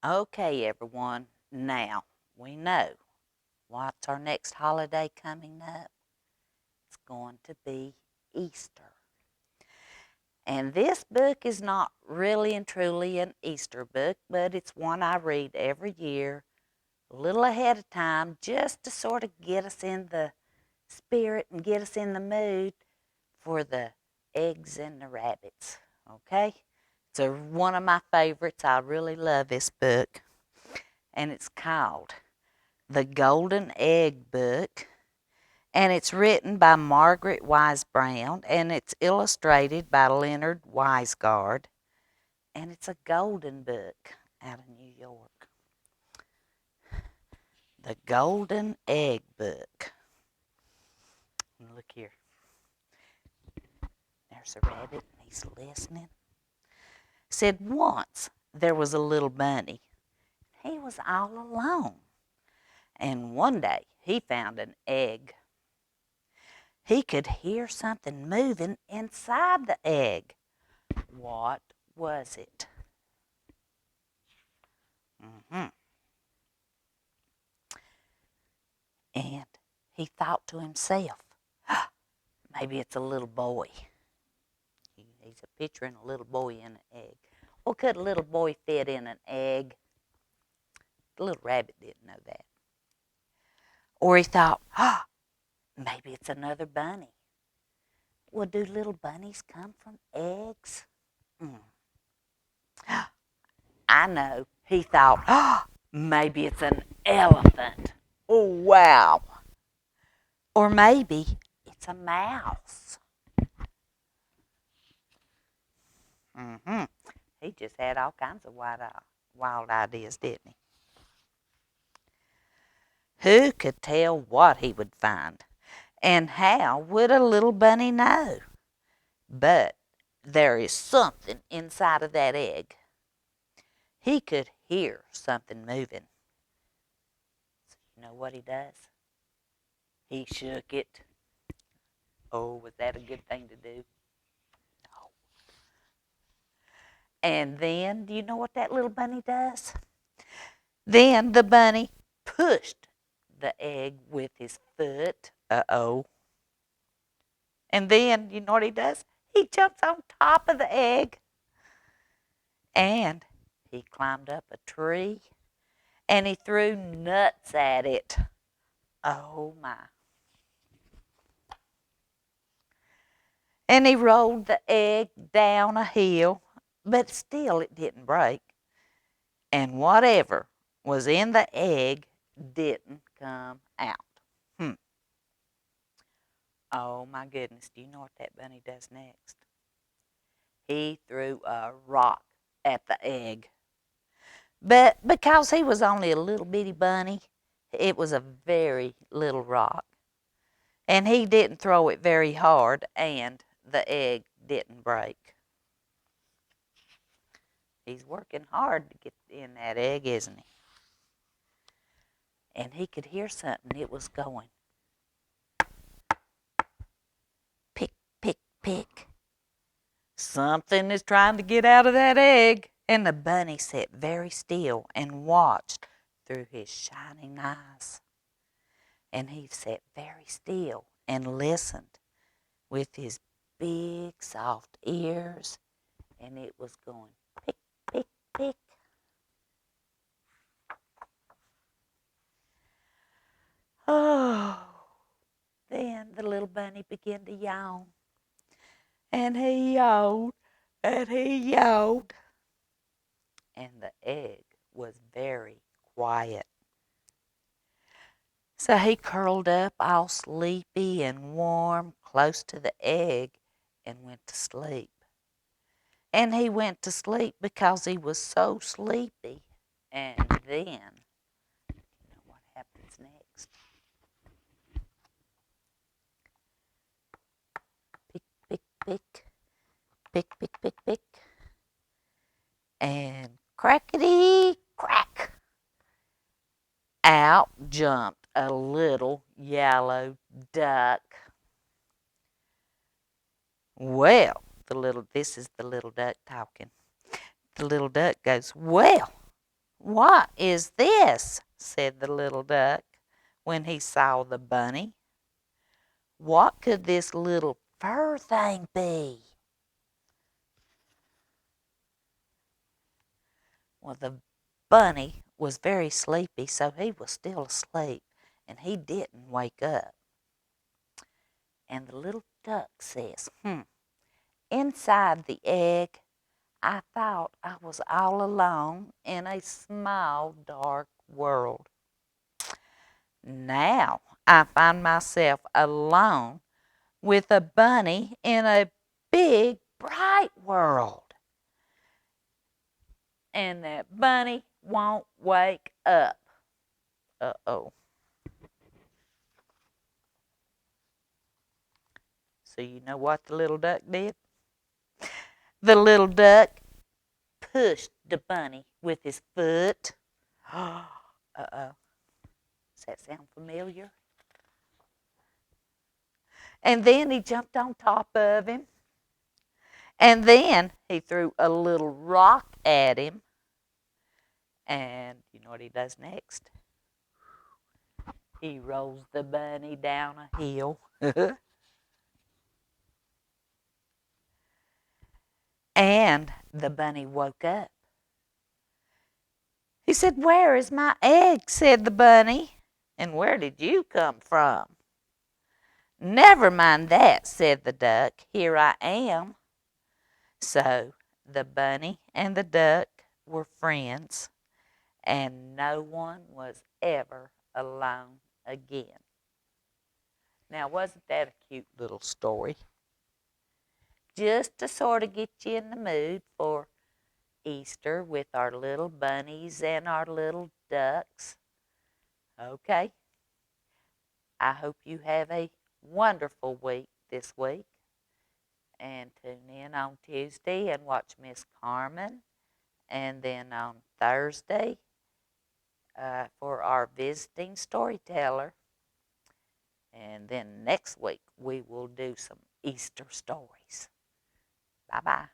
Okay, everyone. Now we know what's our next holiday coming up. It's going to be Easter. And this book is not really and truly an Easter book, but it's one I read every year, a little ahead of time, just to sort of get us in the spirit and get us in the mood for the eggs and the rabbits. Okay? It's one of my favorites. I really love this book. And it's called The Golden Egg Book, and it's written by Margaret Wise Brown, and it's illustrated by Leonard Weisgard, and it's a golden book out of New York. The Golden Egg Book. Look here. There's a rabbit, and he's listening. Said once there was a little bunny. He was all alone, and one day he found an egg. He could hear something moving inside the egg. What was it? Mm-hmm. And he thought to himself, maybe it's a little boy. He's a picturing a little boy in an egg. Well, could a little boy fit in an egg? The little rabbit didn't know that. Or he thought, maybe it's another bunny. Well, do little bunnies come from eggs? Mm. I know. He thought, maybe it's an elephant. Oh, wow. Or maybe it's a mouse. Mm-hmm. He just had all kinds of wild ideas, didn't he? Who could tell what he would find? And how would a little bunny know? But there is something inside of that egg. He could hear something moving. So you know what he does? He shook it. Oh, was that a good thing to do? No. And then, do you know what that little bunny does? Then the bunny pushed the egg with his foot. Uh-oh. And then, you know what he does? He jumps on top of the egg. And he climbed up a tree. And he threw nuts at it. Oh, my. And he rolled the egg down a hill. But still, it didn't break. And whatever was in the egg didn't come out. Hmm. Oh, my goodness. Do you know what that bunny does next? He threw a rock at the egg. But because he was only a little bitty bunny, it was a very little rock. And he didn't throw it very hard, and the egg didn't break. He's working hard to get in that egg, isn't he? And he could hear something. It was going pick, pick, pick. Something is trying to get out of that egg. And the bunny sat very still and watched through his shining eyes. And he sat very still and listened with his big soft ears. And it was going pick, pick, pick. Oh, then the little bunny began to yawn. And he yawned, and he yawned. And the egg was very quiet. So he curled up all sleepy and warm close to the egg and went to sleep. And he went to sleep because he was so sleepy. And then, you know what happens next? Pick, pick, pick. Pick, pick, pick, pick. And crackety crack. Out jumped a little yellow duck. Well, this is the little duck talking. The little duck goes, well, "What is this?" said the little duck when he saw the bunny. "What could this little fur thing be?" Well, the bunny was very sleepy, so he was still asleep, and he didn't wake up. And the little duck says, inside the egg, I thought I was all alone in a small, dark world. Now I find myself alone with a bunny in a big, bright world. And that bunny won't wake up. Uh-oh. So you know what the little duck did? The little duck pushed the bunny with his foot. Uh-oh. Does that sound familiar? And then he jumped on top of him. And then he threw a little rock at him. And you know what he does next? He rolls the bunny down a hill. And the bunny woke up. He said, "Where is my egg?" said the bunny. "And where did you come from?" "Never mind that," said the duck. "Here I am." So the bunny and the duck were friends, and no one was ever alone again. Now, wasn't that a cute little story? Just to sort of get you in the mood for Easter with our little bunnies and our little ducks. Okay. I hope you have a wonderful week this week. And tune in on Tuesday and watch Miss Carmen. And then on Thursday for our visiting storyteller. And then next week we will do some Easter stories. Bye-bye.